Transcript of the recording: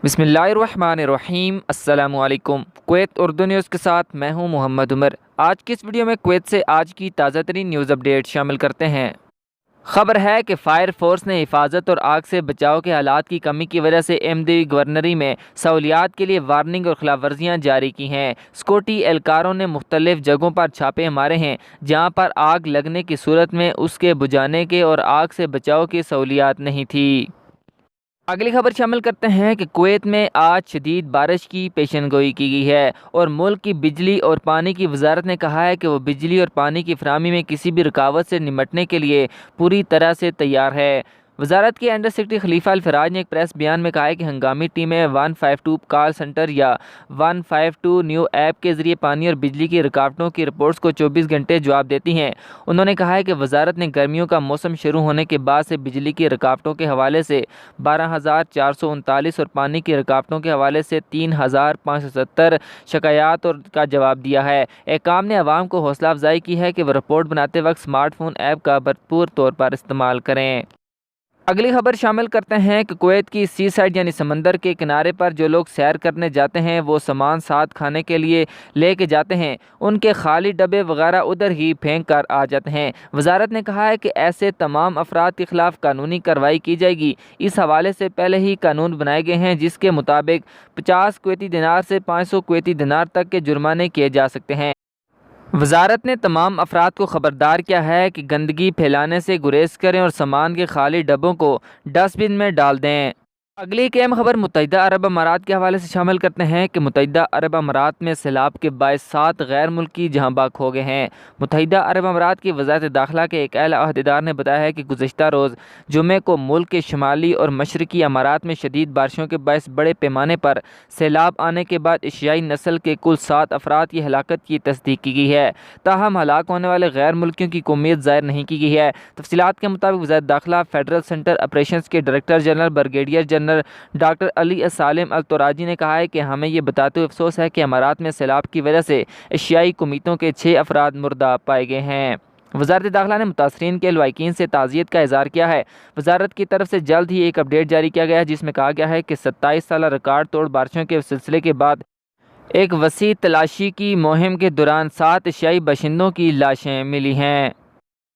बिस्मिल्लाहिर्रहमानिर्रहीम। अस्सलामु अलैकुम। कुवैत उर्दू न्यूज़ के साथ मैं हूं मोहम्मद उमर। आज की इस वीडियो में कुवैत से आज की ताज़ा तरीन न्यूज़ अपडेट शामिल करते हैं। खबर है कि फायर फोर्स ने हिफाजत और आग से बचाव के हालात की कमी की वजह से एमडी गवर्नरी में सहूलियात के लिए वार्निंग और खिलाफ वर्जियाँ जारी की हैं। सिक्योरिटी एहलकारों ने मुख्तलिफ जगहों पर छापे मारे हैं जहाँ पर आग लगने की सूरत में उसके बुझाने के और आग से बचाव की सहूलियात नहीं थी। अगली खबर शामिल करते हैं कि कुवैत में आज शदीद बारिश की पेशनगोई की गई है और मुल्क की बिजली और पानी की वजारत ने कहा है कि वो बिजली और पानी की फराहमी में किसी भी रुकावट से निमटने के लिए पूरी तरह से तैयार है। वजारत के अंडर सेक्रेटरी खलीफा अल फराज ने एक प्रेस बयान में कहा है कि हंगामी टीमें 152 कॉल सेंटर या 152 न्यू ऐप के ज़रिए पानी और बिजली की रुकावटों की रिपोर्ट्स को 24 घंटे जवाब देती हैं। उन्होंने कहा है कि वजारत ने गर्मियों का मौसम शुरू होने के बाद से बिजली की रुकावटों के हवाले से 12,439 और पानी की रुकावटों के हवाले से 3,570 शिकायत और का जवाब दिया है। एहकाम ने आवाम को हौसला अफजाई की है कि वह रिपोर्ट बनाते वक्त स्मार्टफोन ऐप का भरपूर तौर पर इस्तेमाल करें। अगली खबर शामिल करते हैं कि कुवैत की सी साइड यानी समंदर के किनारे पर जो लोग सैर करने जाते हैं वो सामान साथ खाने के लिए लेके जाते हैं, उनके खाली डब्बे वगैरह उधर ही फेंक कर आ जाते हैं। वजारत ने कहा है कि ऐसे तमाम अफराद के खिलाफ कानूनी कार्रवाई की जाएगी। इस हवाले से पहले ही कानून बनाए गए हैं जिसके मुताबिक 50 कुवैती दिनार से 500 कुवैती दिनार तक के जुर्माने किए जा सकते हैं। वजारत ने तमाम अफराद को ख़बरदार किया है कि गंदगी फैलाने से गुरेज करें और सामान के खाली डब्बों को डस्टबिन में डाल दें। अगली एक अहम खबर मुत्तहिदा अरब अमारात के हवाले से शामिल करते हैं कि मुत्तहिदा अरब अमारात में सैलाब के बायस 7 गैर मुल्की जहाँ बाग हो गए हैं। मुत्तहिदा अरब अमारात की वज़ारत दाखिला के एक अहला अहदेदार ने बताया है कि गुज़श्ता रोज़ जुमे को मुल्क के शुमाली और मशरकी अमारात में शदीद बारिशों के बायस बड़े पैमाने पर सैलाब आने के बाद एशियाई नस्ल के कुल 7 अफराद की हलाकत की तस्दीक की गई है। ताहम हलाक होने वाले गैर मुल्कियों की उम्मीद ज़ाहिर नहीं की गई है। तफसीलात के मुताबिक वज़ारत दाखिला फेडरल सेंटर ऑपरेशन के director general brigadier general doctor Ali Salim Al Turaji ने कहा है कि हमें ये बताते हुए अफसोस है कि अमारात में सैलाब की वजह से एशियाई कुमीतों के 6 अफराद मुर्दा पाए गए हैं। वज़ारत दाखिला ने मुतासरीन के लवाकिन से ताज़ियत का इज़हार किया है। वज़ारत की तरफ से जल्द ही एक अपडेट जारी किया गया है जिसमें कहा गया है कि 27 साल रिकॉर्ड तोड़ बारिशों के सिलसिले के बाद एक वसी तलाशी की मुहिम के दौरान 7 एशियाई बाशिंदों की लाशें मिली हैं।